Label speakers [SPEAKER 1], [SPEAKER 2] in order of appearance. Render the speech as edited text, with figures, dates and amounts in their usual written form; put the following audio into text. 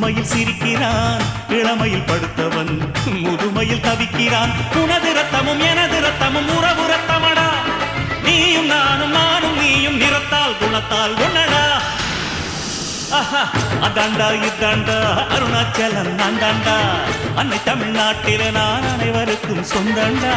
[SPEAKER 1] புதுமையில் சிரிக்கிறான், இளமையில் படுத்தவன் முதுமையில் தவிக்கிறான். உனது ரத்தமும் எனது ரத்தமும் உறவு ரத்தமடா, நீயும் நானும் நானும் நீயும் நிறத்தால் குணத்தால் ஒன்னடா. அதாண்டா இதாண்டா அருணாச்சலம் நான் தாண்டா, அன்னை தமிழ்நாட்டில நான் அனைவருக்கும் சொந்தண்டா.